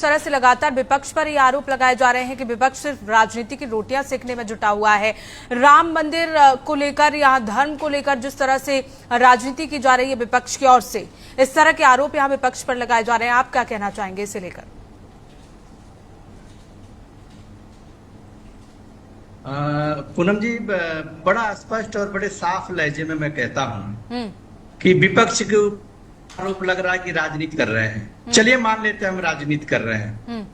जिस तरह से लगातार विपक्ष पर ये आरोप लगाए जा रहे हैं कि विपक्ष सिर्फ राजनीति की रोटियां सेकने में जुटा हुआ है, राम मंदिर को लेकर, यहाँ धर्म को लेकर जिस तरह से राजनीति की जा रही है विपक्ष की ओर से, इस तरह के आरोप यहाँ विपक्ष पर लगाए जा रहे हैं, आप क्या कहना चाहेंगे इसे लेकर? पूनम जी, बड़ा स्पष्ट और बड़े साफ लहजे में मैं कहता हूं कि विपक्ष के आरोप लग रहा है कि राजनीति कर रहे हैं। चलिए मान लेते हैं हम राजनीति कर रहे हैं।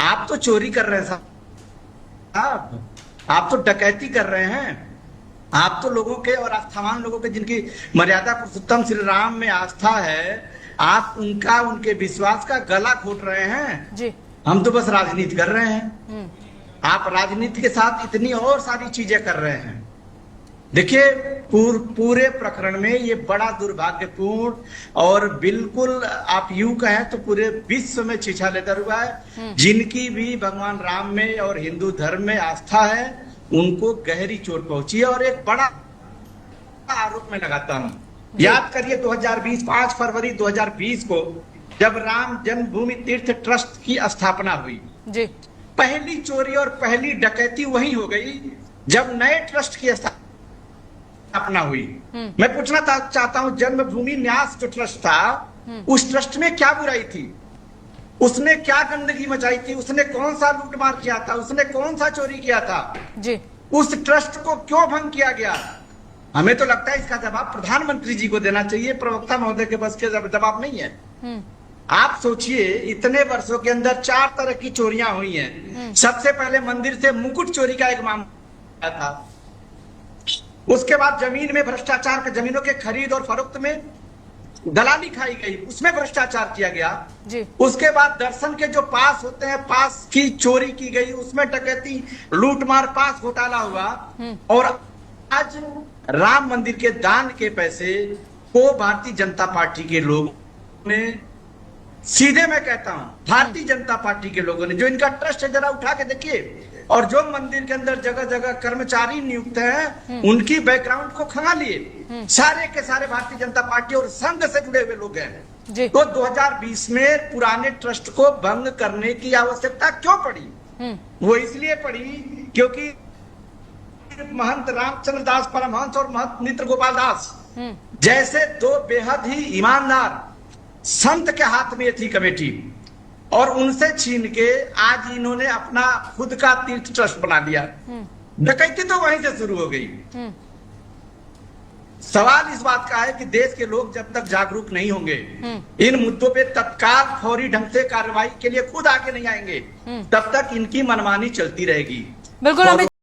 आप तो चोरी कर रहे हैं साहब, आप तो डकैती कर रहे हैं, आप तो लोगों के और आस्थावान लोगों के जिनकी मर्यादा पुरुषोत्तम श्री राम में आस्था है, आप उनके विश्वास का गला घोट रहे हैं जी। हम तो बस राजनीति कर रहे हैं, आप राजनीति के साथ इतनी और सारी चीजें कर रहे हैं। देखिए, पूरे प्रकरण में ये बड़ा दुर्भाग्यपूर्ण और बिल्कुल आप यूं कहें तो पूरे विश्व में छीछा लेकर हुआ है। जिनकी भी भगवान राम में और हिंदू धर्म में आस्था है, उनको गहरी चोट पहुंची है। और एक बड़ा आरोप मैं लगाता हूं, याद करिए 2020 5 फरवरी 2020 को जब राम जन्मभूमि तीर्थ ट्रस्ट की स्थापना हुई जी। पहली चोरी और पहली डकैती वही हो गई जब नए ट्रस्ट की स्थापना हुई। मैं पूछना चाहता हूं, जन्मभूमि न्यास जो ट्रस्ट था, उस ट्रस्ट में क्या बुराई थी? उसने क्या गंदगी मचाई थी? उसने कौन सा लूटमार किया था? उसने कौन सा चोरी किया था जी? उस ट्रस्ट को क्यों भंग किया गया? हमें तो लगता है इसका जवाब प्रधानमंत्री जी को देना चाहिए, प्रवक्ता महोदय के बस के जवाब नहीं है। आप सोचिए, इतने वर्षों के अंदर 4 तरह की चोरियां हुई हैं। सबसे पहले मंदिर से मुकुट चोरी का एक मामला था, उसके बाद जमीन में भ्रष्टाचार, जमीनों के खरीद और फरोख्त में दलाली खाई गई, उसमें भ्रष्टाचार किया गया जी। उसके बाद दर्शन के जो पास होते हैं, पास की चोरी की गई, उसमें डकैती, लूटमार, पास घोटाला हुआ। और आज राम मंदिर के दान के पैसे को भारतीय जनता पार्टी के लोगों ने, सीधे मैं कहता हूं भारतीय जनता पार्टी के लोगों ने, जो इनका ट्रस्ट है जरा उठा के देखिए, और जो मंदिर के अंदर जगह जगह कर्मचारी नियुक्त हैं, उनकी बैकग्राउंड को खंगा लिए। सारे के सारे भारतीय जनता पार्टी और संघ से जुड़े हुए लोग हैं। तो 2020 में पुराने ट्रस्ट को भंग करने की आवश्यकता क्यों पड़ी? वो इसलिए पड़ी क्योंकि महंत रामचंद्र दास परमहंस और महंत नित्र गोपाल दास जैसे 2 बेहद ही ईमानदार संत के हाथ में थी कमेटी, और उनसे छीन के आज इन्होंने अपना खुद का तीर्थ ट्रस्ट बना लिया। डकैती तो वहीं से शुरू हो गई। सवाल इस बात का है कि देश के लोग जब तक जागरूक नहीं होंगे, इन मुद्दों पे तत्काल फौरी ढंग से कार्रवाई के लिए खुद आगे नहीं आएंगे, तब तक इनकी मनमानी चलती रहेगी। बिल्कुल।